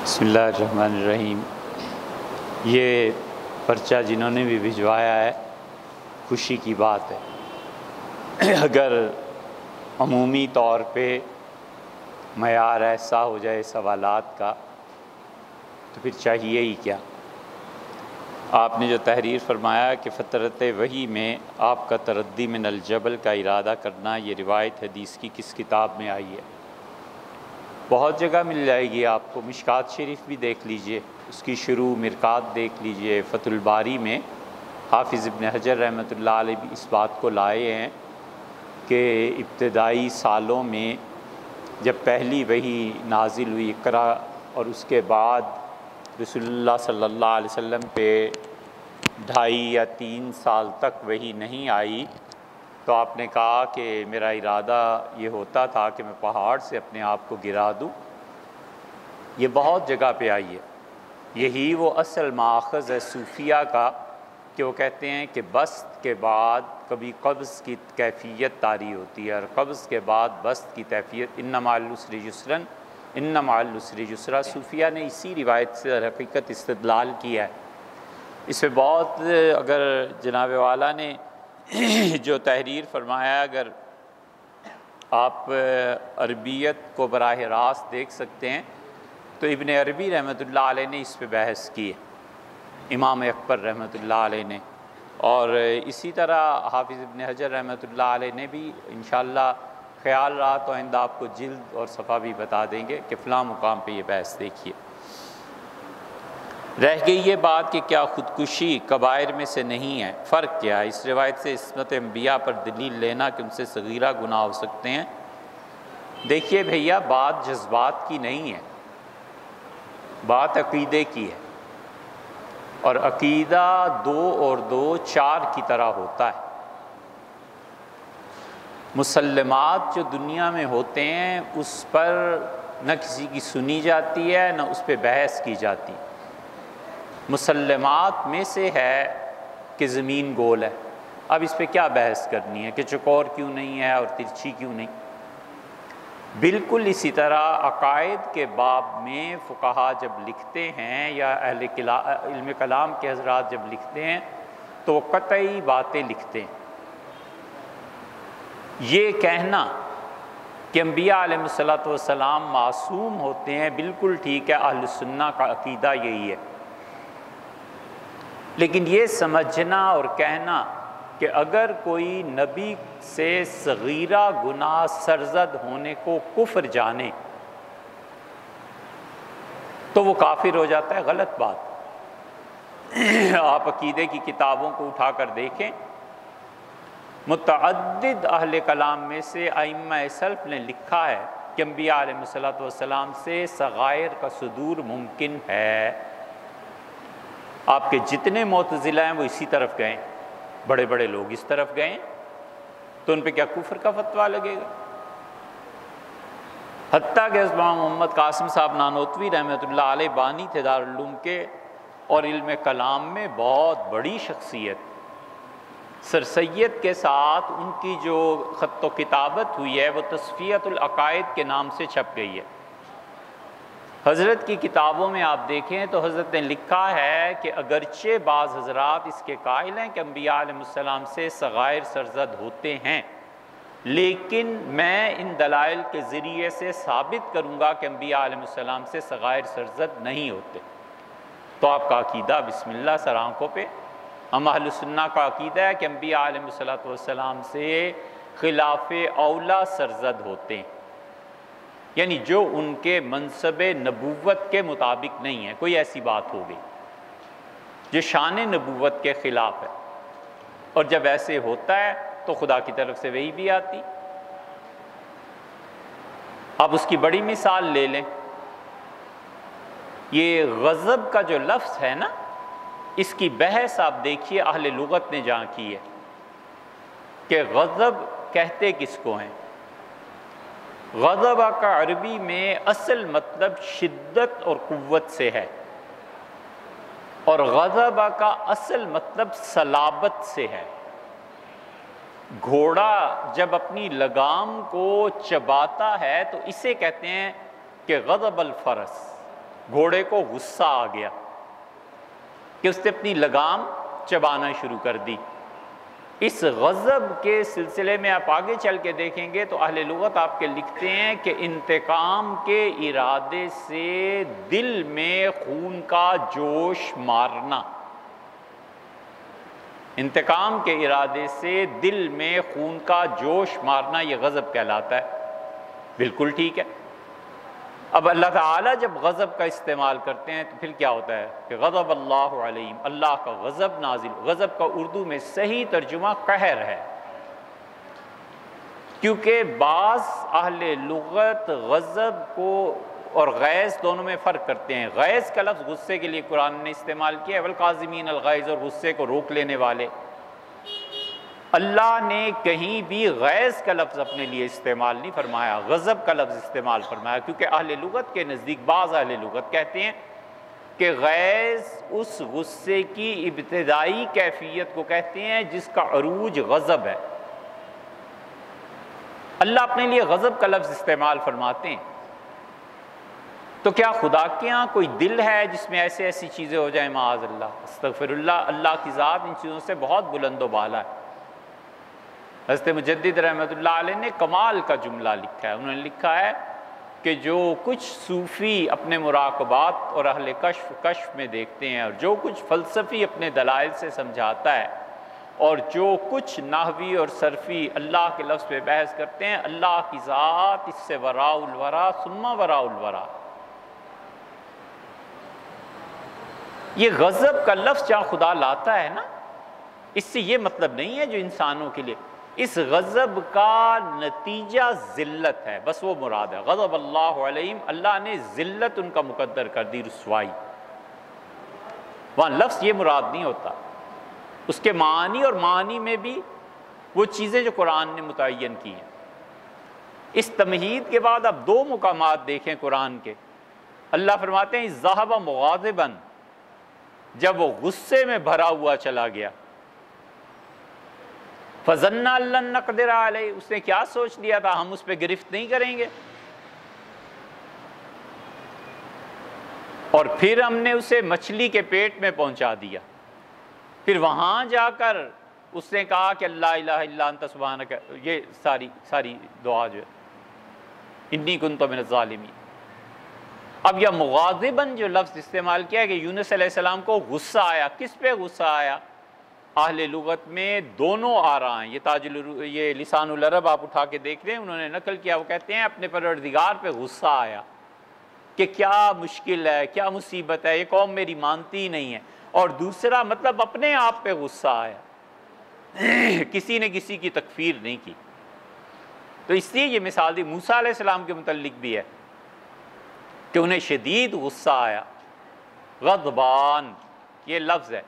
بسم اللہ الرحمن الرحیم۔ یہ پرچہ جنہوں نے بھی بھجوایا ہے، خوشی کی بات ہے۔ اگر عمومی طور پہ معیار ایسا ہو جائے سوالات کا تو پھر چاہیے ہی کیا۔ آپ نے جو تحریر فرمایا کہ فطرت وحی میں آپ کا تردی من الجبل کا ارادہ کرنا، یہ روایت حدیث کی کس کتاب میں آئی ہے؟ بہت جگہ مل جائے گی آپ کو۔ مشکات شریف بھی دیکھ لیجئے، اس کی شروع مرکات دیکھ لیجئے۔ فتح الباری میں حافظ ابن حجر رحمۃ اللہ علیہ بھی اس بات کو لائے ہیں کہ ابتدائی سالوں میں جب پہلی وحی نازل ہوئی اقرا، اور اس کے بعد رسول اللہ صلی اللہ علیہ وسلم پہ 2.5 یا 3 سال تک وحی نہیں آئی، تو آپ نے کہا کہ میرا ارادہ یہ ہوتا تھا کہ میں پہاڑ سے اپنے آپ کو گرا دوں۔ یہ بہت جگہ پہ آئی ہے۔ یہی وہ اصل ماخذ ہے صوفیہ کا کہ وہ کہتے ہیں کہ بسط کے بعد کبھی قبض کی کیفیت طاری ہوتی ہے، اور قبض کے بعد بسط کی کیفیت ان مع العسر یسرا ان مع العسر یسرا۔ صوفیہ نے اسی روایت سے حقیقت استدلال کیا ہے۔ اس پہ بہت، اگر جناب والا نے جو تحریر فرمایا، اگر آپ عربیت کو براہ راست دیکھ سکتے ہیں تو ابن عربی رحمۃ اللہ علیہ نے اس پہ بحث کی ہے، امام اکبر رحمۃ اللہ علیہ نے، اور اسی طرح حافظ ابن حجر رحمۃ اللہ علیہ نے بھی۔ انشاءاللہ خیال رہا تو آئندہ آپ کو جلد اور صفحہ بھی بتا دیں گے کہ فلاں مقام پہ یہ بحث دیکھیے۔ رہ گئی یہ بات کہ کیا خودکشی کبائر میں سے نہیں ہے؟ فرق کیا ہے؟ اس روایت سے عصمت انبیاء پر دلیل لینا کہ ان سے صغیرہ گناہ ہو سکتے ہیں۔ دیکھیے بھیا، بات جذبات کی نہیں ہے، بات عقیدے کی ہے، اور عقیدہ 2 اور 2 4 کی طرح ہوتا ہے۔ مسلمات جو دنیا میں ہوتے ہیں اس پر نہ کسی کی سنی جاتی ہے، نہ اس پہ بحث کی جاتی۔ مسلمات میں سے ہے کہ زمین گول ہے، اب اس پہ کیا بحث کرنی ہے کہ چکور کیوں نہیں ہے اور ترچھی کیوں نہیں۔ بالکل اسی طرح عقائد کے باب میں فقہا جب لکھتے ہیں یا اہل علم کلام کے حضرات جب لکھتے ہیں تو وہ قطعی باتیں لکھتے ہیں۔ یہ کہنا کہ انبیاء علیہ الصلوۃ والسلام معصوم ہوتے ہیں بالکل ٹھیک ہے، اہل سنہ کا عقیدہ یہی ہے، لیکن یہ سمجھنا اور کہنا کہ اگر کوئی نبی سے صغیرہ گناہ سرزد ہونے کو کفر جانے تو وہ کافر ہو جاتا ہے، غلط بات۔ آپ عقیدے کی کتابوں کو اٹھا کر دیکھیں، متعدد اہل کلام میں سے ائمہ سلف نے لکھا ہے کہ انبیاء علیہ الصلوۃ والسلام سے صغائر کا صدور ممکن ہے۔ آپ کے جتنے معتزلہ ہیں وہ اسی طرف گئے، بڑے بڑے لوگ اس طرف گئے، تو ان پہ کیا کفر کا فتویٰ لگے گا؟ حتیٰ کہ امام محمد قاسم صاحب نانوتوی رحمۃ اللہ علیہ بانی تھے دارالعلوم کے، اور علم کلام میں بہت بڑی شخصیت۔ سر سید کے ساتھ ان کی جو خط و کتابت ہوئی ہے وہ تصفیۃ العقائد کے نام سے چھپ گئی ہے۔ حضرت کی کتابوں میں آپ دیکھیں تو حضرت نے لکھا ہے کہ اگرچہ بعض حضرات اس کے قائل ہیں کہ انبیاء علیہ السلام سے صغائر سرزد ہوتے ہیں، لیکن میں ان دلائل کے ذریعے سے ثابت کروں گا کہ انبیاء علیہ السلام سے صغائر سرزد نہیں ہوتے۔ تو آپ کا عقیدہ بسم اللہ سر آنکھوں پہ، ہم اہل سنہ کا عقیدہ ہے کہ انبیاء علیہ السلام سے خلاف اولا سرزد ہوتے ہیں، یعنی جو ان کے منصب نبوت کے مطابق نہیں ہے۔ کوئی ایسی بات ہو گئی جو شان نبوت کے خلاف ہے، اور جب ایسے ہوتا ہے تو خدا کی طرف سے وہی بھی آتی۔ اب اس کی بڑی مثال لے لیں، یہ غضب کا جو لفظ ہے نا، اس کی بحث آپ دیکھیے اہل لغت نے جہاں کی ہے کہ غضب کہتے کس کو ہیں۔ غضب کا عربی میں اصل مطلب شدت اور قوت سے ہے، اور غضب کا اصل مطلب صلابت سے ہے۔ گھوڑا جب اپنی لگام کو چباتا ہے تو اسے کہتے ہیں کہ غضب الفرس، گھوڑے کو غصہ آ گیا کہ اس نے اپنی لگام چبانا شروع کر دی۔ اس غضب کے سلسلے میں آپ آگے چل کے دیکھیں گے تو اہل لغت آپ کے لکھتے ہیں کہ انتقام کے ارادے سے دل میں خون کا جوش مارنا، انتقام کے ارادے سے دل میں خون کا جوش مارنا یہ غضب کہلاتا ہے۔ بالکل ٹھیک ہے۔ اب اللہ تعالیٰ جب غضب کا استعمال کرتے ہیں تو پھر کیا ہوتا ہے کہ غضب اللہ علیہم، اللہ کا غضب نازل۔ غضب کا اردو میں صحیح ترجمہ قہر ہے، کیونکہ بعض اہل لغت غضب کو اور غیظ دونوں میں فرق کرتے ہیں۔ غیظ کا لفظ غصے کے لیے قرآن نے استعمال کیا ہے، والقاظمین الغیظ، اور غصے کو روک لینے والے۔ اللہ نے کہیں بھی غیظ کا لفظ اپنے لیے استعمال نہیں فرمایا، غضب کا لفظ استعمال فرمایا، کیونکہ اہل لغت کے نزدیک بعض اہل لغت کہتے ہیں کہ غیظ اس غصے کی ابتدائی کیفیت کو کہتے ہیں جس کا عروج غضب ہے۔ اللہ اپنے لیے غضب کا لفظ استعمال فرماتے ہیں، تو کیا خدا کے ہاں کوئی دل ہے جس میں ایسی چیزیں ہو جائیں؟ معاذ اللہ، استغفر اللہ۔ اللہ کی ذات ان چیزوں سے بہت بلند و بالا ہے۔ حضرت مجدد رحمۃ اللہ علیہ نے کمال کا جملہ لکھا ہے، انہوں نے لکھا ہے کہ جو کچھ صوفی اپنے مراقبات اور اہل کشف میں دیکھتے ہیں، اور جو کچھ فلسفی اپنے دلائل سے سمجھاتا ہے، اور جو کچھ نحوی اور صرفی اللہ کے لفظ پہ بحث کرتے ہیں، اللہ کی ذات اس سے وراء الورا ثم وراء الورا۔ یہ غضب کا لفظ جہاں خدا لاتا ہے نا، اس سے یہ مطلب نہیں ہے جو انسانوں کے لیے، اس غضب کا نتیجہ ذلت ہے، بس وہ مراد ہے۔ غضب اللہ علیہم، اللہ نے ذلت ان کا مقدر کر دی، رسوائی۔ وہاں لفظ یہ مراد نہیں ہوتا، اس کے معنی اور معنی میں بھی وہ چیزیں جو قرآن نے متعین کی ہیں۔ اس تمہید کے بعد اب دو مقامات دیکھیں قرآن کے۔ اللہ فرماتے ہیں ذہب مغاضبا، جب وہ غصے میں بھرا ہوا چلا گیا، فَظَنَّ أَن لَّن نَّقْدِرَ عَلَيْهِ، اس نے کیا سوچ لیا تھا ہم اس پہ گرفت نہیں کریں گے، اور پھر ہم نے اسے مچھلی کے پیٹ میں پہنچا دیا۔ پھر وہاں جا کر اس نے کہا کہ لا الہ الا انت سبحانک، یہ ساری دعا جو ہے انی کنت من الظالمین۔ اب یہ مغاضباً جو لفظ استعمال کیا کہ یونس علیہ السلام کو غصہ آیا، کس پہ غصہ آیا؟ اہل لغت میں دونوں آ رہا ہیں، یہ لسان العرب آپ اٹھا کے دیکھ لیں، انہوں نے نقل کیا، وہ کہتے ہیں اپنے پروردگار پہ غصہ آیا کہ کیا مشکل ہے، کیا مصیبت ہے، یہ قوم میری مانتی نہیں ہے، اور دوسرا مطلب اپنے آپ پہ غصہ آیا، کسی نے کسی کی تکفیر نہیں کی۔ تو اس لیے یہ مثال دی موسیٰ علیہ السلام کے متعلق بھی ہے کہ انہیں شدید غصہ آیا، غضبان یہ لفظ ہے،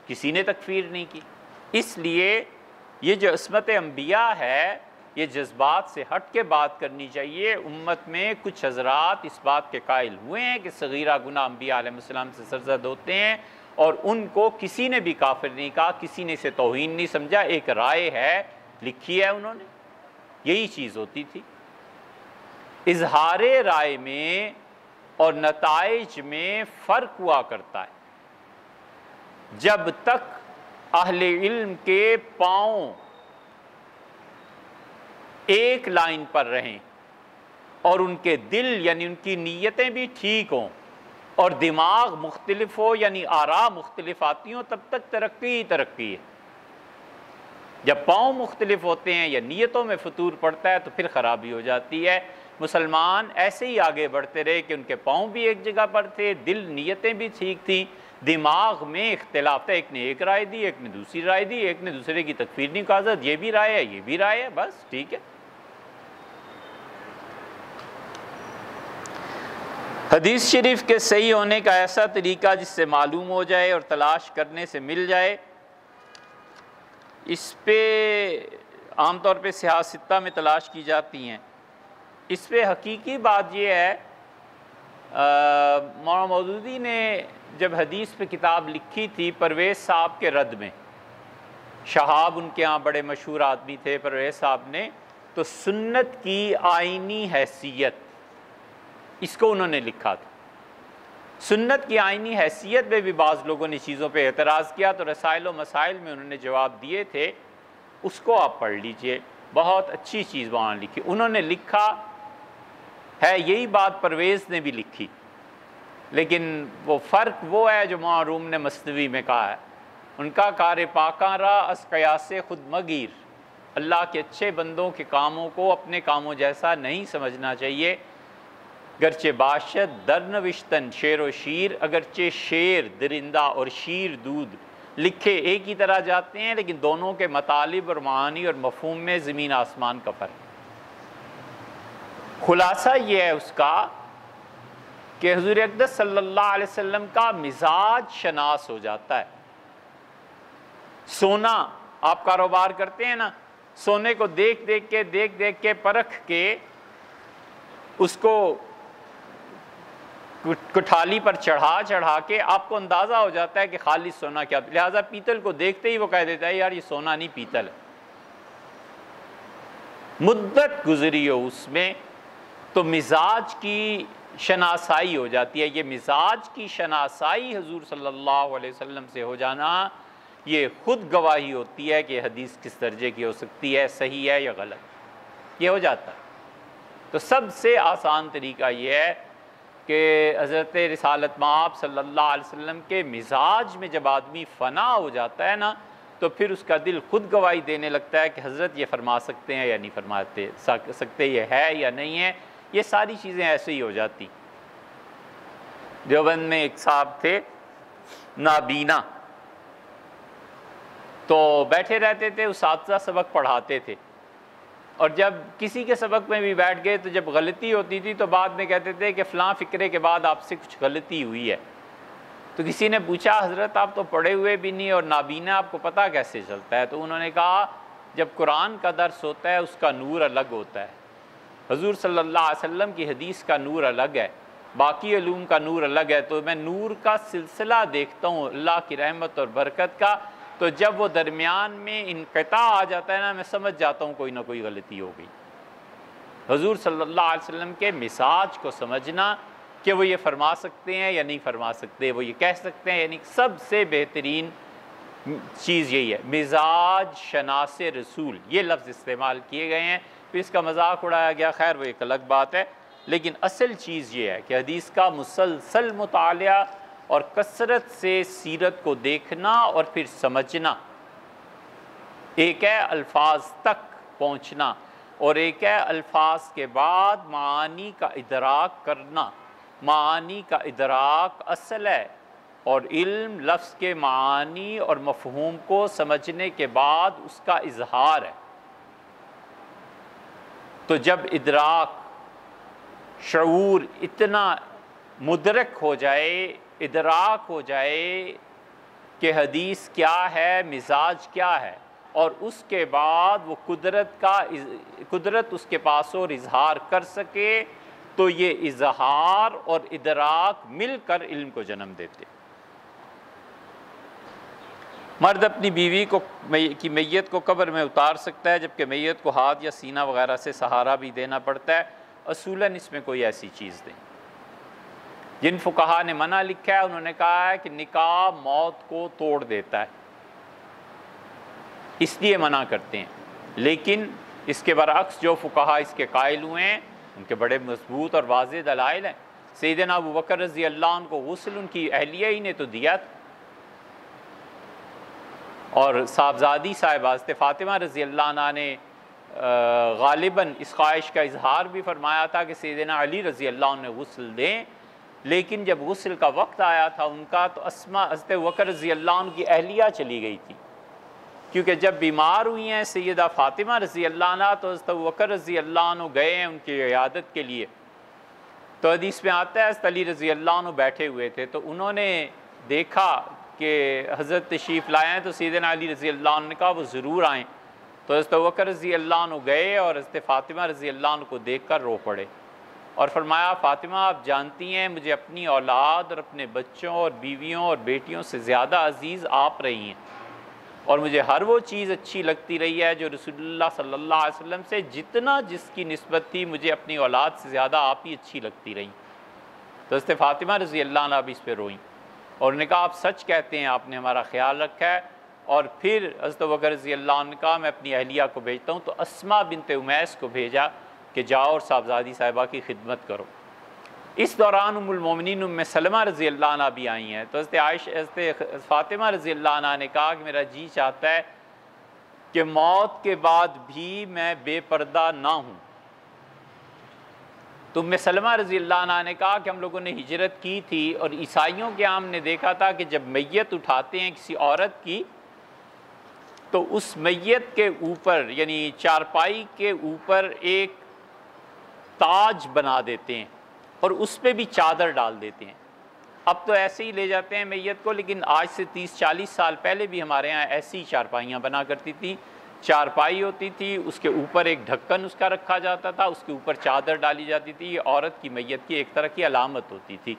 کسی نے تکفیر نہیں کی۔ اس لیے یہ جو عصمت انبیاء ہے یہ جذبات سے ہٹ کے بات کرنی چاہیے۔ امت میں کچھ حضرات اس بات کے قائل ہوئے ہیں کہ صغیرہ گناہ انبیاء علیہ السلام سے سرزد ہوتے ہیں، اور ان کو کسی نے بھی کافر نہیں کہا، کسی نے اسے توہین نہیں سمجھا، ایک رائے ہے، لکھی ہے انہوں نے، یہی چیز ہوتی تھی۔ اظہار رائے میں اور نتائج میں فرق ہوا کرتا ہے۔ جب تک اہل علم کے پاؤں ایک لائن پر رہیں اور ان کے دل یعنی ان کی نیتیں بھی ٹھیک ہوں اور دماغ مختلف ہو یعنی آراء مختلف آتی ہوں، تب تک ترقی ہے۔ جب پاؤں مختلف ہوتے ہیں یا نیتوں میں فتور پڑتا ہے تو پھر خرابی ہو جاتی ہے۔ مسلمان ایسے ہی آگے بڑھتے رہے کہ ان کے پاؤں بھی ایک جگہ پر تھے، دل نیتیں بھی ٹھیک تھیں، دماغ میں اختلاف تھا، ایک نے ایک رائے دی، ایک نے دوسری رائے دی، ایک نے دوسرے کی تکفیر نہیں کہا، یہ بھی رائے ہے، یہ بھی رائے ہے، بس ٹھیک ہے۔ حدیث شریف کے صحیح ہونے کا ایسا طریقہ جس سے معلوم ہو جائے اور تلاش کرنے سے مل جائے، اس پہ عام طور پہ صحاح ستہ میں تلاش کی جاتی ہیں۔ اس پہ حقیقی بات یہ ہے، مولانا مودودی نے جب حدیث پہ کتاب لکھی تھی پرویز صاحب کے رد میں، شہاب ان کے ہاں بڑے مشہور آدمی تھے پرویز صاحب نے، تو سنت کی آئینی حیثیت اس کو انہوں نے لکھا تھا۔ سنت کی آئینی حیثیت میں بھی بعض لوگوں نے چیزوں پہ اعتراض کیا، تو رسائل و مسائل میں انہوں نے جواب دیے تھے، اس کو آپ پڑھ لیجئے، بہت اچھی چیز وہاں لکھی۔ انہوں نے لکھا ہے یہی بات پرویز نے بھی لکھی، لیکن وہ فرق وہ ہے جو معروم نے مثنوی میں کہا ہے۔ ان کا کار پاکاں را از قیاس خود مگیر، اللہ کے اچھے بندوں کے کاموں کو اپنے کاموں جیسا نہیں سمجھنا چاہیے۔ گرچہ باشد در نوشتن شیر و شیر، اگرچہ شیر درندہ اور شیر دودھ لکھے ایک ہی طرح جاتے ہیں، لیکن دونوں کے مطالب اور معانی اور مفہوم میں زمین آسمان کا فرق۔ خلاصہ یہ ہے اس کا کہ حضور اقدس صلی اللہ علیہ وسلم کا مزاج شناس ہو جاتا ہے۔ سونا آپ کاروبار کرتے ہیں نا، سونے کو دیکھ دیکھ کے پرکھ کے اس کو کٹھالی پر چڑھا کے آپ کو اندازہ ہو جاتا ہے کہ خالص سونا کیا، لہٰذا پیتل کو دیکھتے ہی وہ کہہ دیتا ہے یار یہ سونا نہیں پیتل ہے۔ مدت گزری ہو اس میں تو مزاج کی شناسائی ہو جاتی ہے۔ یہ مزاج کی شناسائی حضور صلی اللہ علیہ وسلم سے ہو جانا، یہ خود گواہی ہوتی ہے کہ حدیث کس درجے کی ہو سکتی ہے، صحیح ہے یا غلط، یہ ہو جاتا ہے۔ تو سب سے آسان طریقہ یہ ہے کہ حضرت رسالت مآب صلی اللہ علیہ وسلم کے مزاج میں جب آدمی فنا ہو جاتا ہے نا، تو پھر اس کا دل خود گواہی دینے لگتا ہے کہ حضرت یہ فرما سکتے ہیں یا نہیں فرماتے سکتے، یہ ہے یا نہیں ہے، یہ ساری چیزیں ایسے ہی ہو جاتی۔ دیوبند میں ایک صاحب تھے نابینا، تو بیٹھے رہتے تھے، اساتذہ سبق پڑھاتے تھے، اور جب کسی کے سبق میں بھی بیٹھ گئے تو جب غلطی ہوتی تھی تو بعد میں کہتے تھے کہ فلاں فقرے کے بعد آپ سے کچھ غلطی ہوئی ہے۔ تو کسی نے پوچھا حضرت آپ تو پڑھے ہوئے بھی نہیں اور نابینا، آپ کو پتہ کیسے چلتا ہے؟ تو انہوں نے کہا جب قرآن کا درس ہوتا ہے اس کا نور الگ ہوتا ہے، حضور صلی اللہ علیہ وسلم کی حدیث کا نور الگ ہے، باقی علوم کا نور الگ ہے، تو میں نور کا سلسلہ دیکھتا ہوں اللہ کی رحمت اور برکت کا، تو جب وہ درمیان میں انقطاع آ جاتا ہے نا، میں سمجھ جاتا ہوں کوئی نہ کوئی غلطی ہو گئی۔ حضور صلی اللہ علیہ وسلم کے مزاج کو سمجھنا کہ وہ یہ فرما سکتے ہیں یا نہیں فرما سکتے، وہ یہ کہہ سکتے ہیں یعنی سب سے بہترین چیز یہی ہے، مزاج شناس رسول، یہ لفظ استعمال کیے گئے ہیں، پھر اس کا مذاق اڑایا گیا، خیر وہ ایک الگ بات ہے، لیکن اصل چیز یہ ہے کہ حدیث کا مسلسل مطالعہ اور کثرت سے سیرت کو دیکھنا اور پھر سمجھنا، ایک ہے الفاظ تک پہنچنا اور ایک ہے الفاظ کے بعد معانی کا ادراک کرنا۔ معانی کا ادراک اصل ہے، اور علم لفظ کے معانی اور مفہوم کو سمجھنے کے بعد اس کا اظہار ہے۔ تو جب ادراک شعور اتنا مدرک ہو جائے، ادراک ہو جائے کہ حدیث کیا ہے، مزاج کیا ہے، اور اس کے بعد وہ قدرت اس کے پاس اور اظہار کر سکے، تو یہ اظہار اور ادراک مل کر علم کو جنم دیتے۔ مرد اپنی بیوی کی میت کو قبر میں اتار سکتا ہے، جبکہ میت کو ہاتھ یا سینہ وغیرہ سے سہارا بھی دینا پڑتا ہے۔ اصولاً اس میں کوئی ایسی چیز نہیں۔ جن فقہا نے منع لکھا ہے انہوں نے کہا ہے کہ نکاح موت کو توڑ دیتا ہے، اس لیے منع کرتے ہیں، لیکن اس کے برعکس جو فقہا اس کے قائل ہوئے ہیں ان کے بڑے مضبوط اور واضح دلائل ہیں۔ سیدنا ابو بکر رضی اللہ عنہ کو غسل ان کی اہلیہ ہی نے تو دیا تھا، اور صاحبزادی صاحبہ حضرت فاطمہ رضی اللہ عنہ نے غالباً اس خواہش کا اظہار بھی فرمایا تھا کہ سیدنا علی رضی اللہ عنہ نے غسل دیں، لیکن جب غسل کا وقت آیا تھا ان کا تو اسماء حضرت بکر رضی اللہ عنہ کی اہلیہ چلی گئی تھی، کیونکہ جب بیمار ہوئی ہیں سیدہ فاطمہ رضی اللہ عنہ تو حضرت بکر رضی اللہ عنہ گئے ہیں ان کی عیادت کے لیے، تو حدیث میں آتا ہے حضرت علی رضی اللہ عنہ بیٹھے ہوئے تھے، تو انہوں نے دیکھا کہ حضرت تشریف لائے ہیں، تو سیدنا علی رضی اللہ عنہ نے کہا وہ ضرور آئیں، تو حضرت بکر رضی اللہ عنہ گئے اور حضرت فاطمہ رضی اللہ عنہ کو دیکھ کر رو پڑے اور فرمایا فاطمہ آپ جانتی ہیں مجھے اپنی اولاد اور اپنے بچوں اور بیویوں اور بیٹیوں سے زیادہ عزیز آپ رہی ہیں، اور مجھے ہر وہ چیز اچھی لگتی رہی ہے جو رسول اللہ صلی اللہ علیہ وسلم سے جتنا جس کی نسبت تھی، مجھے اپنی اولاد سے زیادہ آپ ہی اچھی لگتی رہیں۔ تو حضرت فاطمہ رضی اللہ عنہ بھی اس پہ روئیں اور نے کہا آپ سچ کہتے ہیں، آپ نے ہمارا خیال رکھا ہے۔ اور پھر حضرت ابوبکر رضی اللہ عنہ نے کہا میں اپنی اہلیہ کو بھیجتا ہوں، تو اسماء بنت امیس کو بھیجا کہ جاؤ اور صاحبزادی صاحبہ کی خدمت کرو۔ اس دوران ام المومنین ام سلمہ رضی اللہ عنہ بھی آئی ہیں، تو حضرت فاطمہ رضی اللہ عنہ نے کہا کہ میرا جی چاہتا ہے کہ موت کے بعد بھی میں بے پردہ نہ ہوں۔ تو ام سلمہ رضی اللہ عنہ نے کہا کہ ہم لوگوں نے ہجرت کی تھی اور عیسائیوں کے ہم نے دیکھا تھا کہ جب میت اٹھاتے ہیں کسی عورت کی تو اس میت کے اوپر یعنی چارپائی کے اوپر ایک تاج بنا دیتے ہیں اور اس پہ بھی چادر ڈال دیتے ہیں۔ اب تو ایسے ہی لے جاتے ہیں میت کو، لیکن آج سے 30-40 سال پہلے بھی ہمارے ہاں ایسی چارپائیاں بنا کرتی تھی۔ چارپائی ہوتی تھی، اس کے اوپر ایک ڈھکن اس کا رکھا جاتا تھا، اس کے اوپر چادر ڈالی جاتی تھی، یہ عورت کی میت کی ایک طرح کی علامت ہوتی تھی۔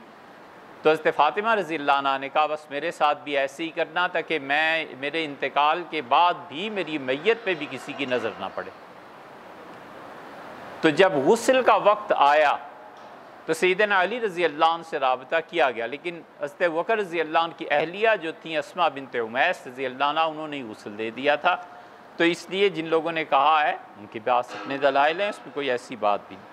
تو حضرت فاطمہ رضی اللہ عنہ نے کہا بس میرے ساتھ بھی ایسے ہی کرنا تھا کہ میرے انتقال کے بعد بھی میری میت پہ بھی کسی کی نظر نہ پڑے۔ تو جب غسل کا وقت آیا تو سیدنا علی رضی اللہ عنہ سے رابطہ کیا گیا، لیکن حضرت ابوبکر رضی اللہ عنہ کی اہلیہ جو تھیں اسماء بنت امیس رضی اللہ عنہ، انہوں نے غسل دے دیا تھا۔ تو اس لیے جن لوگوں نے کہا ہے ان کے پاس اپنے دلائل ہیں، اس میں کوئی ایسی بات بھی نہیں۔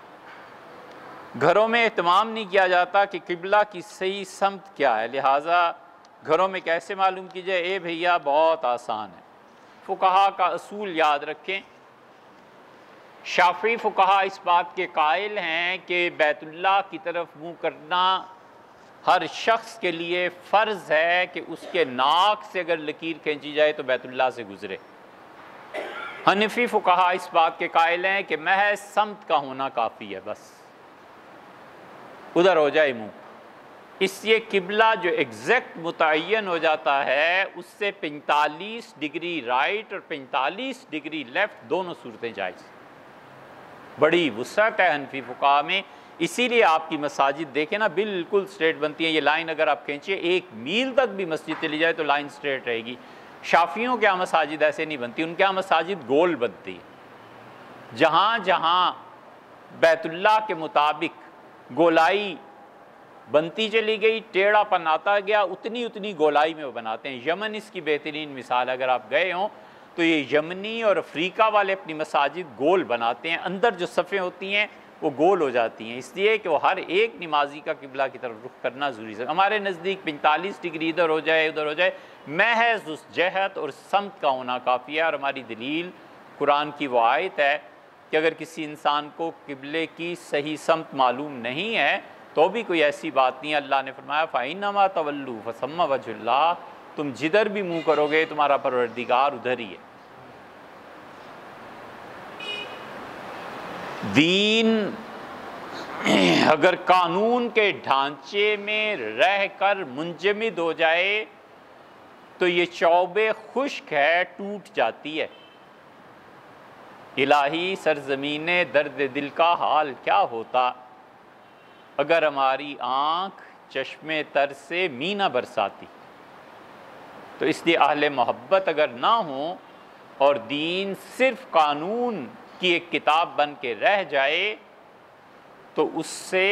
گھروں میں اہتمام نہیں کیا جاتا کہ قبلہ کی صحیح سمت کیا ہے، لہٰذا گھروں میں کیسے معلوم کی جائے؟ اے بھیا بہت آسان ہے، فقہا کا اصول یاد رکھیں۔ شافعی فقہا اس بات کے قائل ہیں کہ بیت اللہ کی طرف منہ کرنا ہر شخص کے لیے فرض ہے کہ اس کے ناک سے اگر لکیر کھینچی جائے تو بیت اللہ سے گزرے۔ حنفی فقہا اس بات کے قائل ہیں کہ محض سمت کا ہونا کافی ہے، بس ادھر ہو جائے منہ۔ اس لیے قبلہ جو ایگزیکٹ متعین ہو جاتا ہے اس سے 45 ڈگری رائٹ اور 45 ڈگری لیفٹ دونوں صورتیں جائز۔ بڑی وسعت ہے حنفی فقہا میں، اسی لیے آپ کی مساجد دیکھیں نا بالکل سٹریٹ بنتی ہیں۔ یہ لائن اگر آپ کھینچیں 1 میل تک بھی مسجد چلی جائے تو لائن سٹریٹ رہے گی۔ شافیوں کے ہاں مساجد ایسے نہیں بنتی، ان کے ہاں مساجد گول بنتی ہے۔ جہاں جہاں بیت اللہ کے مطابق گولائی بنتی چلی گئی، ٹیڑھا پن آتا گیا، اتنی گولائی میں وہ بناتے ہیں۔ یمن اس کی بہترین مثال، اگر آپ گئے ہوں تو یہ یمنی اور افریقہ والے اپنی مساجد گول بناتے ہیں، اندر جو صفیں ہوتی ہیں وہ گول ہو جاتی ہیں، اس لیے کہ وہ ہر ایک نمازی کا قبلہ کی طرف رخ کرنا ضروری ہے۔ ہمارے نزدیک 45 ڈگری ادھر ہو جائے ادھر ہو جائے، محض اس جہت اور سمت کا ہونا کافی ہے۔ اور ہماری دلیل قرآن کی وہ آیت ہے کہ اگر کسی انسان کو قبلے کی صحیح سمت معلوم نہیں ہے تو بھی کوئی ایسی بات نہیں ہے۔ اللہ نے فرمایا فَإِنَّمَا تَوَلُّوا فَثَمَّ وَجْهُ اللَّهِ، تم جدھر بھی منہ کرو گے تمہارا پروردگار ادھر ہی ہے۔ دین اگر قانون کے ڈھانچے میں رہ کر منجمد ہو جائے تو یہ چوب خشک ہے، ٹوٹ جاتی ہے۔ الہی سرزمین درد دل کا حال کیا ہوتا اگر ہماری آنکھ چشمے تر سے می نہ برساتی۔ تو اس لیے اہل محبت اگر نہ ہوں اور دین صرف قانون کی ایک کتاب بن کے رہ جائے تو اس سے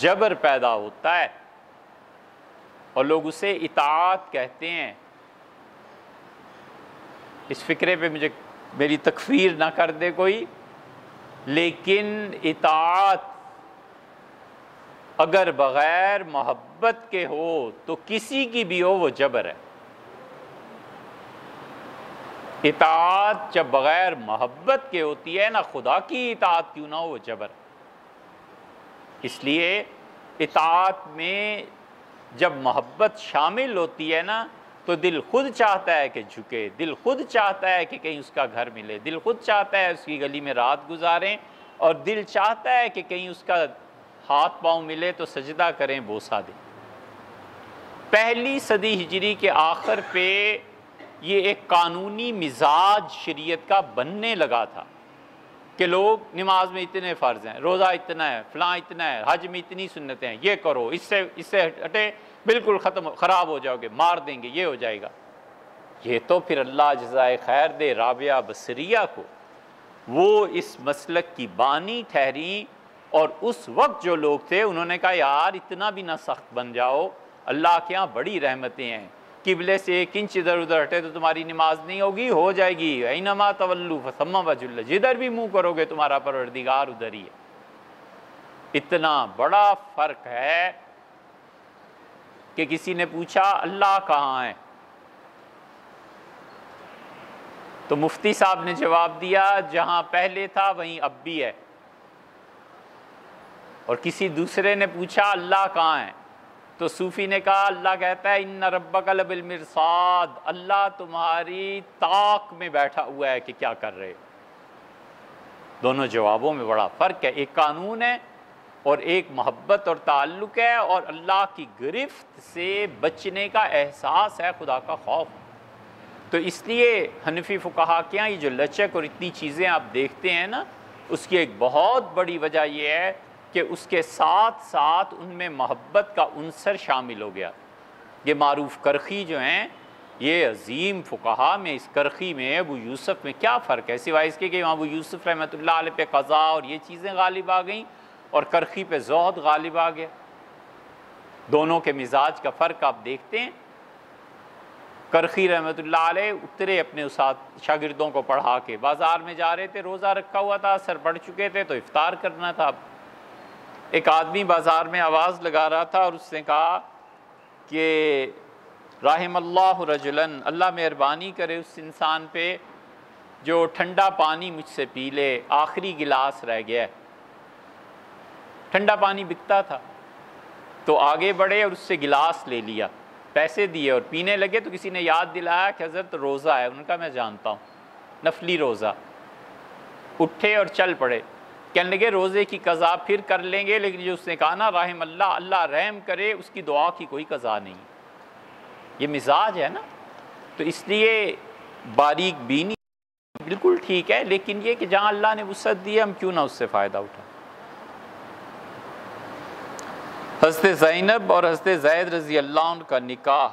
جبر پیدا ہوتا ہے اور لوگ اسے اطاعت کہتے ہیں۔ اس فکرے پہ میری تکفیر نہ کر دے کوئی، لیکن اطاعت اگر بغیر محبت کے ہو تو کسی کی بھی ہو وہ جبر ہے۔ اطاعت جب بغیر محبت کے ہوتی ہے، نہ خدا کی اطاعت کیوں نہ ہو، وہ جبر ہے۔ اس لیے اطاعت میں جب محبت شامل ہوتی ہے نا تو دل خود چاہتا ہے کہ جھکے، دل خود چاہتا ہے کہ کہیں اس کا گھر ملے، دل خود چاہتا ہے اس کی گلی میں رات گزاریں، اور دل چاہتا ہے کہ کہیں اس کا ہاتھ پاؤں ملے تو سجدہ کریں، بوسہ دیں۔ پہلی صدی ہجری کے آخر پہ یہ ایک قانونی مزاج شریعت کا بننے لگا تھا کہ لوگ نماز میں اتنے فرض ہیں، روزہ اتنا ہے، فلاں اتنا ہے، حج میں اتنی سنتیں ہیں، یہ کرو، اس سے ہٹے بالکل ختم، خراب ہو جاؤ گے، مار دیں گے، یہ ہو جائے گا۔ یہ تو پھر اللہ جزائے خیر دے رابعہ بصریہ کو، وہ اس مسلک کی بانی ٹھہری اور اس وقت جو لوگ تھے انہوں نے کہا یار اتنا بھی نہ سخت بن جاؤ، اللہ کے ہاں بڑی رحمتیں ہیں، قبلے سے ایک انچ ادھر ادھر ہٹے تو تمہاری نماز نہیں ہوگی، ہو جائے گی، اینما تولوا فثم وجہ اللہ، جدھر بھی منہ کرو گے تمہارا پروردگار ادھر ہی ہے۔ اتنا بڑا فرق ہے کہ کسی نے پوچھا اللہ کہاں ہے؟ تو مفتی صاحب نے جواب دیا جہاں پہلے تھا وہیں اب بھی ہے۔ اور کسی دوسرے نے پوچھا اللہ کہاں ہے؟ تو صوفی نے کہا اللہ کہتا ہے ان ربک لبالمرصاد، اللہ تمہاری طاق میں بیٹھا ہوا ہے کہ کیا کر رہے ہو۔ دونوں جوابوں میں بڑا فرق ہے، ایک قانون ہے اور ایک محبت اور تعلق ہے، اور اللہ کی گرفت سے بچنے کا احساس ہے، خدا کا خوف۔ تو اس لیے حنفی فقہا کے یہاں یہ جو لچک اور اتنی چیزیں آپ دیکھتے ہیں نا، اس کی ایک بہت بڑی وجہ یہ ہے کہ اس کے ساتھ ساتھ ان میں محبت کا عنصر شامل ہو گیا۔ یہ معروف کرخی جو ہیں، یہ عظیم فقہا میں اس کرخی میں ابو یوسف میں کیا فرق ہے، سوائے اس کے کہ ابو یوسف رحمۃ اللہ علیہ پہ قضا اور یہ چیزیں غالب آ گئیں اور کرخی پہ زہد غالب آ گیا۔ دونوں کے مزاج کا فرق آپ دیکھتے ہیں۔ کرخی رحمۃ اللہ علیہ اترے اپنے استاد شاگردوں کو پڑھا کے، بازار میں جا رہے تھے، روزہ رکھا ہوا تھا، اثر پڑ چکے تھے تو افطار کرنا تھا۔ ایک آدمی بازار میں آواز لگا رہا تھا اور اس نے کہا کہ رحم اللہ رجلاً، اللہ مہربانی کرے اس انسان پہ جو ٹھنڈا پانی مجھ سے پی لے، آخری گلاس رہ گیا ہے۔ ٹھنڈا پانی بکتا تھا تو آگے بڑھے اور اس سے گلاس لے لیا، پیسے دیے اور پینے لگے تو کسی نے یاد دلایا کہ حضرت روزہ ہے، انہوں نے کہا میں جانتا ہوں، نفلی روزہ۔ اٹھے اور چل پڑے، کہنے لگے روزے کی قضا پھر کر لیں گے، لیکن جو اس نے کہا نا رحم اللہ، اللہ رحم کرے، اس کی دعا کی کوئی قضا نہیں۔ یہ مزاج ہے نا، تو اس لیے باریک بینی بالکل ٹھیک ہے، لیکن یہ کہ جہاں اللہ نے وسعت دی ہم کیوں نہ اس سے فائدہ اٹھائیں۔ حضرت زینب اور حضرت زید رضی اللہ عنہ کا نکاح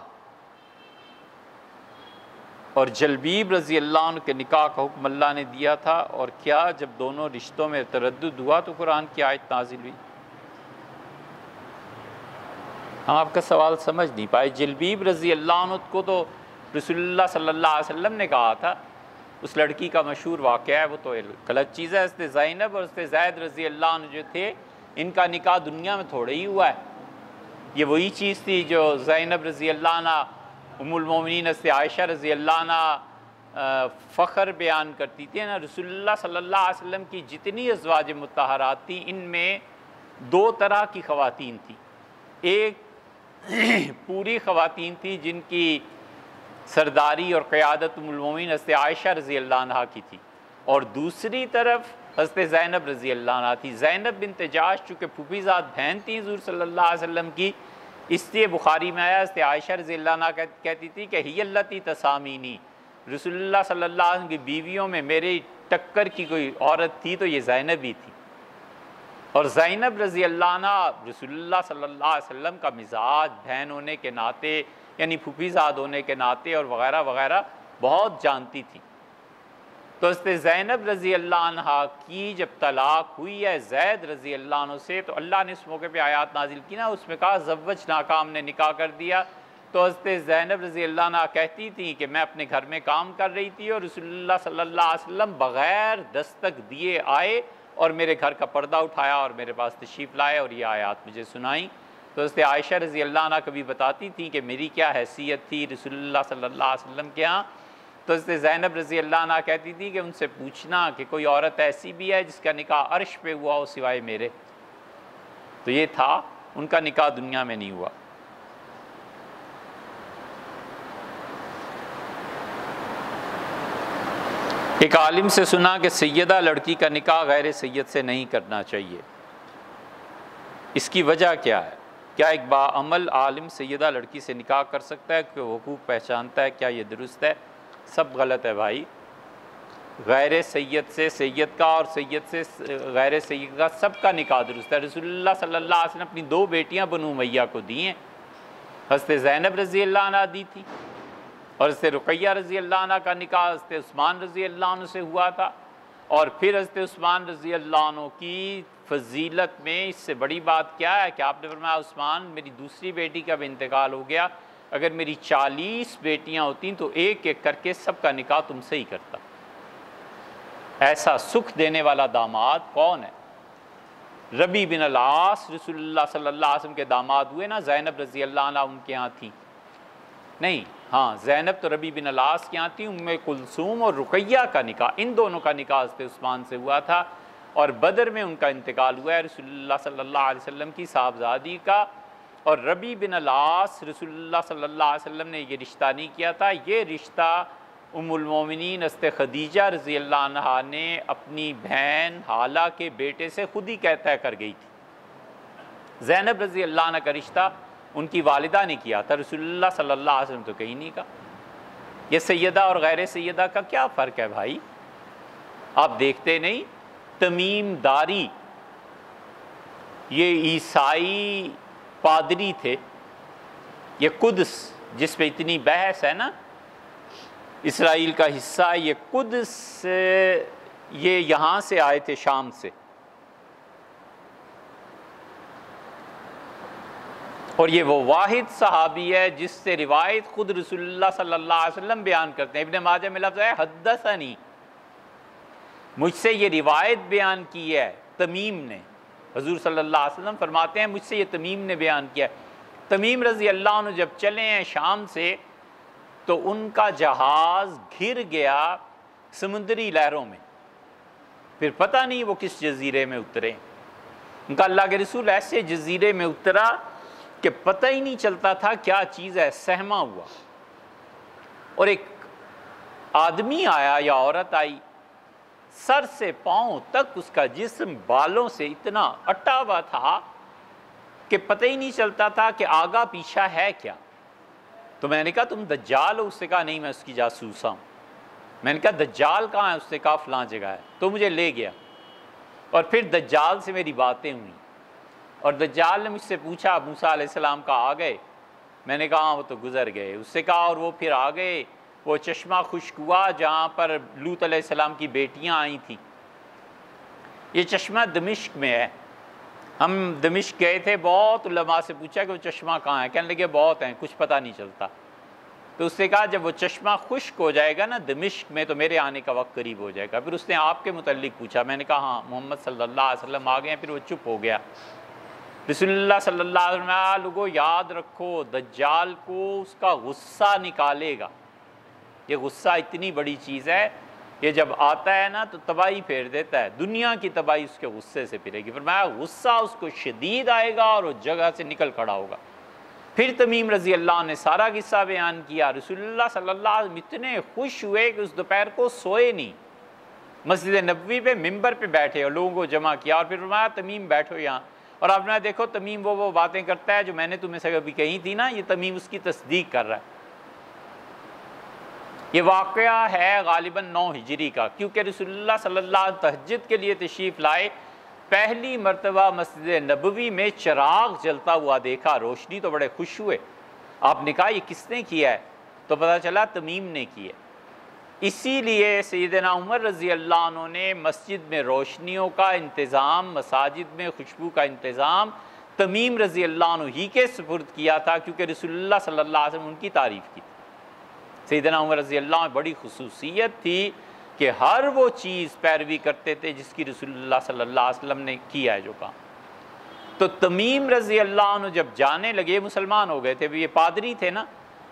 اور جلبیب رضی اللہ عنہ کے نکاح کا حکم اللہ نے دیا تھا، اور کیا جب دونوں رشتوں میں تردد ہوا تو قرآن کی آیت نازل ہوئی۔ ہم آپ کا سوال سمجھ نہیں پائے۔ جلبیب رضی اللہ عنہ کو تو رسول اللہ صلی اللہ علیہ وسلم نے کہا تھا، اس لڑکی کا مشہور واقعہ ہے، وہ تو غلط چیز ہے۔ حضرت زینب اور حضرت زید رضی اللہ عنہ جو تھے، ان کا نکاح دنیا میں تھوڑے ہی ہوا ہے۔ یہ وہی چیز تھی جو زینب رضی اللہ عنہ ام المومنین حضرت عائشہ رضی اللہ عنہ فخر بیان کرتی تھی نا، رسول اللہ صلی اللہ علیہ وسلم کی جتنی ازواج مطہرات تھیں ان میں دو طرح کی خواتین تھیں۔ ایک پوری خواتین تھی جن کی سرداری اور قیادت ام المومنین حضرت عائشہ رضی اللہ عنہ کی تھی، اور دوسری طرف حضرت زینب رضی اللہ عنہ تھی۔ زینب بنت جاش چونکہ پھوپھی زاد بہن تھی حضور صلی اللہ علیہ وسلم کی، اس لیے بخاری میں آیا حضرت عائشہ رضی اللہ عنہ کہتی تھی کہ ہی اللتی تسامینی، رسول اللہ صلی اللہ علیہ وسلم کی بیویوں میں میری ٹکر کی کوئی عورت تھی تو یہ زینب ہی تھی۔ اور زینب رضی اللہ عنہ رسول اللہ صلی اللہ علیہ وسلم کا مزاج بہن ہونے کے ناطے، یعنی پھوپھی زاد ہونے کے ناطے اور وغیرہ وغیرہ بہت جانتی تھی۔ تو حضرت زینب رضی اللہ عنہ کی جب طلاق ہوئی ہے زید رضی اللہ عنہ سے، تو اللہ نے اس موقع پہ آیات نازل کی نا، اس میں کہا زوجناکا، ہم نے نکاح کر دیا۔ تو حضرت زینب رضی اللہ عنہ کہتی تھی کہ میں اپنے گھر میں کام کر رہی تھی اور رسول اللہ صلی اللہ علیہ وسلم بغیر دستک دیے آئے اور میرے گھر کا پردہ اٹھایا اور میرے پاس تشریف لائے اور یہ آیات مجھے سنائیں۔ تو حضرت عائشہ رضی اللہ عنہ کبھی بتاتی تھی کہ میری کیا حیثیت تھی رسول اللہ صلی اللہ علیہ وسلم کے ہاں۔ تو حضرت زینب رضی اللہ عنہ کہتی تھی کہ ان سے پوچھنا کہ کوئی عورت ایسی بھی ہے جس کا نکاح عرش پہ ہوا ہو سوائے میرے۔ تو یہ تھا، ان کا نکاح دنیا میں نہیں ہوا۔ ایک عالم سے سنا کہ سیدہ لڑکی کا نکاح غیر سید سے نہیں کرنا چاہیے، اس کی وجہ کیا ہے؟ کیا ایک باعمل عالم سیدہ لڑکی سے نکاح کر سکتا ہے کہ حقوق پہچانتا ہے؟ کیا یہ درست ہے؟ سب غلط ہے بھائی۔ غیر سید سے سید کا اور سید سے غیر سید کا سب کا نکاح درست ہے۔ رسول اللہ صلی اللہ علیہ وسلم اپنی دو بیٹیاں بنو امیہ کو دی ہیں، حضرت زینب رضی اللہ عنہ دی تھی، اور حضرت رقیہ رضی اللہ عنہ کا نکاح حضرت عثمان رضی اللہ عنہ سے ہوا تھا، اور پھر حضرت عثمان رضی اللہ عنہ کی فضیلت میں اس سے بڑی بات کیا ہے کہ آپ نے فرمایا عثمان میری دوسری بیٹی کا بھی انتقال ہو گیا، اگر میری 40 بیٹیاں ہوتیں تو ایک ایک کر کے سب کا نکاح تم سے ہی کرتا۔ ایسا سکھ دینے والا داماد کون ہے؟ ربی بن العاص رسول اللہ صلی اللہ علیہ وسلم کے داماد ہوئے نا، زینب رضی اللہ عنہ ان کے ہاں تھی نہیں، ہاں زینب تو ربی بن العاص کے ہاں تھی، ام کلثوم اور رقیہ کا نکاح، ان دونوں کا نکاح حضرت عثمان سے ہوا تھا، اور بدر میں ان کا انتقال ہوا ہے رسول اللہ صلی اللہ علیہ وسلم کی صاحبزادی کا۔ اور ربی بن العاص رسول اللہ صلی اللہ علیہ وسلم نے یہ رشتہ نہیں کیا تھا، یہ رشتہ ام المومنین حضرت خدیجہ رضی اللہ عنہا نے اپنی بہن حالہ کے بیٹے سے خود ہی طے کر گئی تھی۔ زینب رضی اللہ عنہ کا رشتہ ان کی والدہ نے کیا تھا، رسول اللہ صلی اللہ علیہ وسلم تو کہیں نہیں کہا۔ یہ سیدہ اور غیر سیدہ کا کیا فرق ہے بھائی؟ آپ دیکھتے نہیں، تمیم داری یہ عیسائی پادری تھے، یہ قدس جس پہ اتنی بحث ہے نا، اسرائیل کا حصہ، یہ قدس یہ یہاں سے آئے تھے شام سے، اور یہ وہ واحد صحابی ہے جس سے روایت خود رسول اللہ صلی اللہ علیہ وسلم بیان کرتے ہیں۔ ابن ماجہ میں لفظ ہے حدثنی، مجھ سے یہ روایت بیان کی ہے تمیم نے، حضور صلی اللہ علیہ وسلم فرماتے ہیں مجھ سے یہ تمیم نے بیان کیا ہے۔ تمیم رضی اللہ عنہ جب چلے ہیں شام سے تو ان کا جہاز گھر گیا سمندری لہروں میں، پھر پتہ نہیں وہ کس جزیرے میں اترے۔ ان کا اللہ کے رسول ایسے جزیرے میں اترا کہ پتہ ہی نہیں چلتا تھا کیا چیز ہے، سہما ہوا، اور ایک آدمی آیا یا عورت آئی، سر سے پاؤں تک اس کا جسم بالوں سے اتنا اٹا ہوا تھا کہ پتہ ہی نہیں چلتا تھا کہ آگا پیچھا ہے کیا۔ تو میں نے کہا تم دجال ہو؟ اس سے کہا نہیں میں اس کی جاسوسا ہوں۔ میں نے کہا دجال کہاں ہے؟ اس سے کہا فلاں جگہ ہے، تو مجھے لے گیا، اور پھر دجال سے میری باتیں ہوئیں، اور دجال نے مجھ سے پوچھا موسیٰ علیہ السلام کا آ گئے؟ میں نے کہا وہ تو گزر گئے۔ اس سے کہا اور وہ پھر آ گئے، وہ چشمہ خشک ہوا جہاں پر لوط علیہ السلام کی بیٹیاں آئی تھیں، یہ چشمہ دمشق میں ہے۔ ہم دمشق گئے تھے، بہت علماء سے پوچھا کہ وہ چشمہ کہاں ہے، کہنے لگے بہت ہیں، کچھ پتہ نہیں چلتا۔ تو اس نے کہا جب وہ چشمہ خشک ہو جائے گا نا دمشق میں تو میرے آنے کا وقت قریب ہو جائے گا۔ پھر اس نے آپ کے متعلق پوچھا، میں نے کہا ہاں محمد صلی اللہ علیہ وسلم آ گئے ہیں، پھر وہ چپ ہو گیا۔ رسول اللہ صلی اللہ علیہ وسلم لوگوں یاد رکھو دجال کو اس کا غصہ نکالے گا، یہ غصہ اتنی بڑی چیز ہے، یہ جب آتا ہے نا تو تباہی پھیر دیتا ہے، دنیا کی تباہی اس کے غصے سے پھرے گی۔ فرمایا غصہ اس کو شدید آئے گا اور وہ جگہ سے نکل کھڑا ہوگا۔ پھر تمیم رضی اللہ عنہ نے سارا قصہ بیان کیا۔ رسول اللہ صلی اللہ علیہ وسلم اتنے خوش ہوئے کہ اس دوپہر کو سوئے نہیں، مسجد نبوی پہ ممبر پہ بیٹھے اور لوگوں کو جمع کیا، اور پھر فرمایا تمیم بیٹھو یہاں، اور آپ نے دیکھو تمیم وہ باتیں کرتا ہے جو میں نے تمہیں سے کبھی کہی تھی نا، یہ تمیم اس کی تصدیق کر رہا ہے۔ یہ واقعہ ہے غالباً 9 ہجری کا، کیونکہ رسول اللہ صلی اللہ علیہ وسلم تہجد کے لیے تشریف لائے، پہلی مرتبہ مسجد نبوی میں چراغ جلتا ہوا دیکھا، روشنی، تو بڑے خوش ہوئے۔ آپ نے کہا یہ کس نے کیا ہے؟ تو پتہ چلا تمیم نے کی ہے۔ اسی لیے سیدنا عمر رضی اللہ عنہ نے مسجد میں روشنیوں کا انتظام، مساجد میں خوشبو کا انتظام تمیم رضی اللہ عنہ ہی کے سپرد کیا تھا، کیونکہ رسول اللہ صلی اللہ علیہ وسلم ان کی تعریف کی تھی۔ سیدنا عمر رضی اللہ عنہ بڑی خصوصیت تھی کہ ہر وہ چیز پیروی کرتے تھے جس کی رسول اللہ صلی اللہ علیہ وسلم نے کیا ہے جو کام۔ تو تمیم رضی اللہ عنہ جب جانے لگے، مسلمان ہو گئے تھے، یہ پادری تھے نا،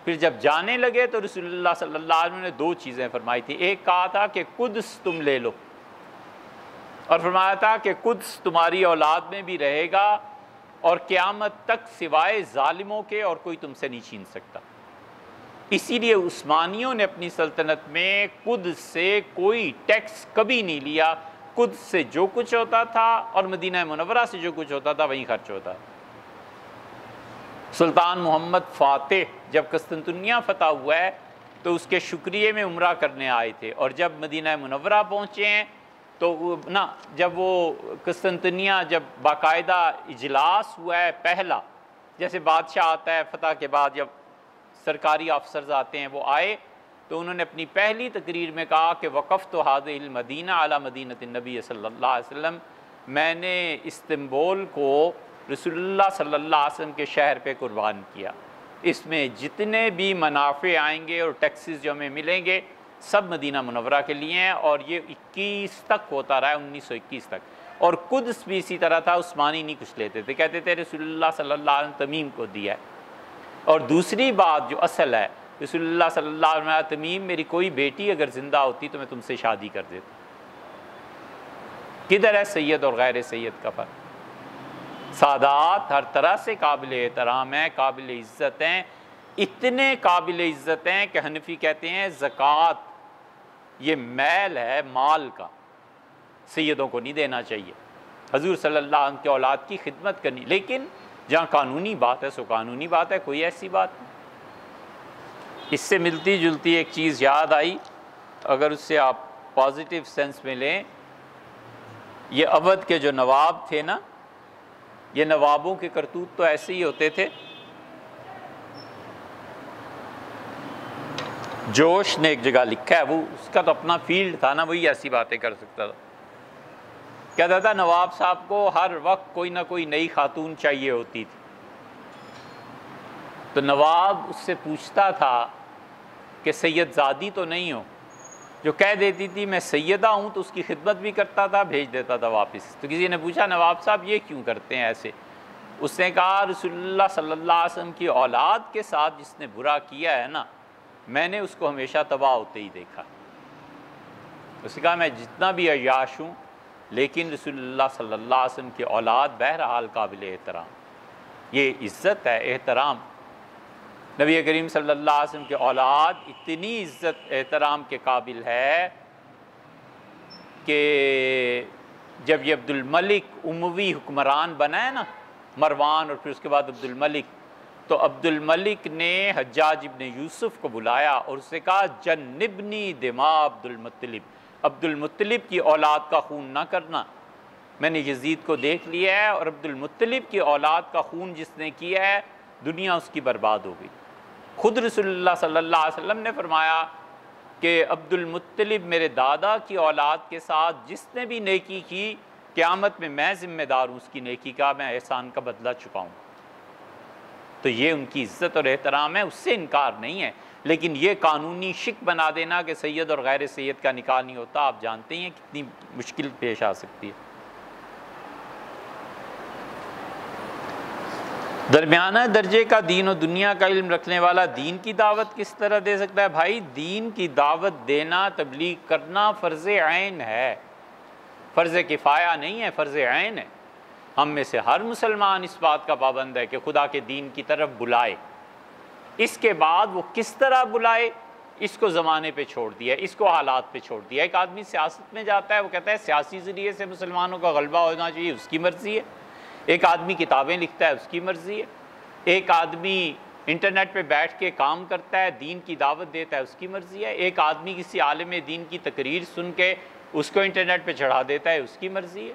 پھر جب جانے لگے تو رسول اللہ صلی اللہ علیہ وسلم نے 2 چیزیں فرمائی تھی۔ ایک کہا تھا کہ قدس تم لے لو، اور فرمایا تھا کہ قدس تمہاری اولاد میں بھی رہے گا اور قیامت تک سوائے ظالموں کے اور کوئی تم سے نہیں چھین سکتا۔ اسی لیے عثمانیوں نے اپنی سلطنت میں قدس سے کوئی ٹیکس کبھی نہیں لیا، قدس سے جو کچھ ہوتا تھا اور مدینہ منورہ سے جو کچھ ہوتا تھا وہیں خرچ ہوتا۔ سلطان محمد فاتح جب قسطنطنیہ فتح ہوا ہے تو اس کے شکریے میں عمرہ کرنے آئے تھے، اور جب مدینہ منورہ پہنچے ہیں تو جب وہ قسطنطنیہ جب باقاعدہ اجلاس ہوا ہے پہلا، جیسے بادشاہ آتا ہے فتح کے بعد، جب سرکاری افسرز آتے ہیں وہ آئے تو انہوں نے اپنی پہلی تقریر میں کہا کہ وقفت هذه المدینہ علی مدینۃ النبی صلی اللہ علیہ وسلم، میں نے استنبول کو رسول اللہ صلی اللہ علیہ وسلم کے شہر پہ قربان کیا، اس میں جتنے بھی منافع آئیں گے اور ٹیکسز جو ہمیں ملیں گے سب مدینہ منورہ کے لیے ہیں، اور یہ 21 تک ہوتا رہا ہے، 1921 تک۔ اور قدس بھی اسی طرح تھا، عثمانی نہیں کچھ لیتے تھے، کہتے تھے رسول اللہ صلی اللہ علیہ وسلم تمیم کو دیا ہے۔ اور دوسری بات جو اصل ہے، رسول اللہ صلی اللہ علیہ وسلم تمیم میری کوئی بیٹی اگر زندہ ہوتی تو میں تم سے شادی کر دیتا۔ کدھر ہے سید اور غیر سید کا فرق؟ سادات ہر طرح سے قابل احترام ہیں، قابل عزت ہیں، اتنے قابل عزت ہیں کہ حنفی کہتے ہیں زکوٰۃ یہ میل ہے مال کا، سیدوں کو نہیں دینا چاہیے، حضور صلی اللہ علیہ وسلم کی اولاد کی خدمت کرنی، لیکن جہاں قانونی بات ہے سو قانونی بات ہے، کوئی ایسی بات نہیں۔ اس سے ملتی جلتی ایک چیز یاد آئی، اگر اس سے آپ پازیٹیو سینس میں لیں، یہ اودھ کے جو نواب تھے نا، یہ نوابوں کے کرتوت تو ایسے ہی ہوتے تھے۔ جوش نے ایک جگہ لکھا ہے، وہ اس کا تو اپنا فیلڈ تھا نا، وہی ایسی باتیں کر سکتا تھا۔ کہتا تھا نواب صاحب کو ہر وقت کوئی نہ کوئی نئی خاتون چاہیے ہوتی تھی، تو نواب اس سے پوچھتا تھا کہ سید زادی تو نہیں ہو؟ جو کہہ دیتی تھی میں سیدہ ہوں تو اس کی خدمت بھی کرتا تھا، بھیج دیتا تھا واپس۔ تو کسی نے پوچھا نواب صاحب یہ کیوں کرتے ہیں ایسے؟ اس نے کہا رسول اللہ صلی اللہ علیہ وسلم کی اولاد کے ساتھ جس نے برا کیا ہے نا، میں نے اس کو ہمیشہ تباہ ہوتے ہی دیکھا۔ اس نے کہا میں جتنا بھی عیاش ہوں لیکن رسول اللہ صلی اللہ علیہ وسلم کی اولاد بہرحال قابل احترام، یہ عزت ہے، احترام۔ نبی کریم صلی اللہ علیہ وسلم کی اولاد اتنی عزت احترام کے قابل ہے کہ جب یہ عبد الملک اموی حکمران بنا ہے نا، مروان اور پھر اس کے بعد عبد الملک، تو عبد الملک نے حجاج ابن یوسف کو بلایا اور اس نے کہا جنبنی دماء عبد المطلب، عبد المطلب کی اولاد کا خون نہ کرنا، میں نے یزید کو دیکھ لیا ہے اور عبد المطلب کی اولاد کا خون جس نے کیا ہے دنیا اس کی برباد ہو گئی۔ خود رسول اللہ صلی اللہ علیہ وسلم نے فرمایا کہ عبد المطلب میرے دادا کی اولاد کے ساتھ جس نے بھی نیکی کی قیامت میں ذمہ دار ہوں اس کی نیکی کا، میں احسان کا بدلہ چکاؤں۔ تو یہ ان کی عزت اور احترام ہے، اس سے انکار نہیں ہے، لیکن یہ قانونی شک بنا دینا کہ سید اور غیر سید کا نکاح نہیں ہوتا، آپ جانتے ہیں کتنی مشکل پیش آ سکتی ہے۔ درمیانہ درجے کا دین و دنیا کا علم رکھنے والا دین کی دعوت کس طرح دے سکتا ہے؟ بھائی دین کی دعوت دینا، تبلیغ کرنا فرض عین ہے، فرض کفایہ نہیں ہے، فرض عین ہے۔ ہم میں سے ہر مسلمان اس بات کا پابند ہے کہ خدا کے دین کی طرف بلائے، اس کے بعد وہ کس طرح بلائے اس کو زمانے پہ چھوڑ دیا، اس کو حالات پہ چھوڑ دیا۔ ایک آدمی سیاست میں جاتا ہے، وہ کہتا ہے سیاسی ذریعے سے مسلمانوں کا غلبہ ہونا چاہیے، اس کی مرضی ہے۔ ایک آدمی کتابیں لکھتا ہے، اس کی مرضی ہے۔ ایک آدمی انٹرنیٹ پہ بیٹھ کے کام کرتا ہے، دین کی دعوت دیتا ہے، اس کی مرضی ہے۔ ایک آدمی کسی عالم دین کی تقریر سن کے اس کو انٹرنیٹ پہ چڑھا دیتا ہے، اس کی مرضی ہے۔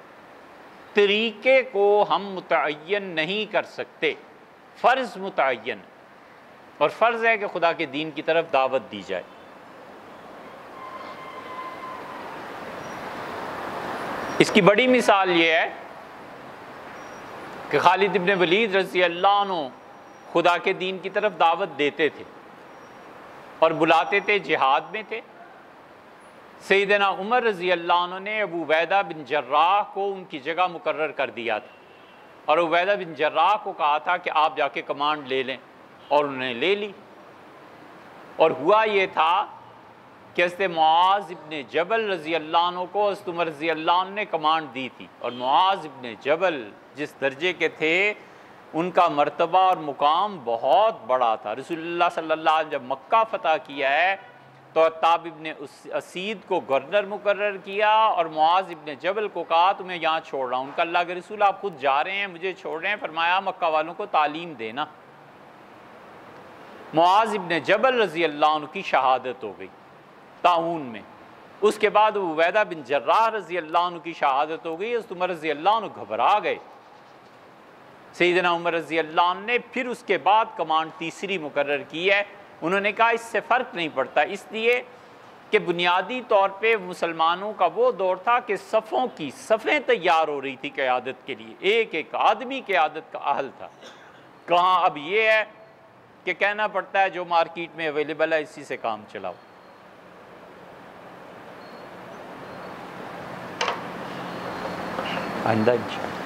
طریقے کو ہم متعین نہیں کر سکتے، فرض متعین، اور فرض ہے کہ خدا کے دین کی طرف دعوت دی جائے۔ اس کی بڑی مثال یہ ہے کہ خالد ابن ولید رضی اللہ عنہ خدا کے دین کی طرف دعوت دیتے تھے اور بلاتے تھے، جہاد میں تھے۔ سیدنا عمر رضی اللہ عنہ نے ابو عبیدہ بن جراح کو ان کی جگہ مقرر کر دیا تھا، اور ابو عبیدہ بن جراح کو کہا تھا کہ آپ جا کے کمانڈ لے لیں، اور انہوں نے لے لی۔ اور ہوا یہ تھا کہ حضرت معاذ ابن جبل رضی اللہ عنہ کو حضرت عمر رضی اللہ عنہ نے کمانڈ دی تھی، اور معاذ ابن جبل جس درجے کے تھے ان کا مرتبہ اور مقام بہت بڑا تھا۔ رسول اللہ صلی اللہ علیہ وسلم جب مکہ فتح کیا ہے تو عتاب ابن اسید کو گورنر مقرر کیا اور معاذ ابن جبل کو کہا تمہیں یہاں چھوڑ رہا ہوں۔ ان کا اللہ کے رسول آپ خود جا رہے ہیں، مجھے چھوڑ رہے ہیں؟ فرمایا مکہ والوں کو تعلیم دینا۔ معاذ ابن جبل رضی اللہ عنہ کی شہادت ہو گئی طاعون میں۔ اس کے بعد ابو عبیدہ بن جراح رضی اللہ عنہ کی شہادت ہو گئی۔ حضرت عمر رضی اللہ عنہ گھبرا گئے۔ سیدنا عمر رضی اللہ عنہ نے پھر اس کے بعد کمانڈ تیسری مقرر کی ہے انہوں نے کہا اس سے فرق نہیں پڑتا، اس لیے کہ بنیادی طور پہ مسلمانوں کا وہ دور تھا کہ صفوں کی صفیں تیار ہو رہی تھی قیادت کے لیے، ایک ایک آدمی قیادت کا اہل تھا۔ کہاں اب یہ ہے کہ کہنا پڑتا ہے جو مارکیٹ میں اویلیبل ہے اسی سے کام چلاؤ۔ آئندہ انشاءاللہ۔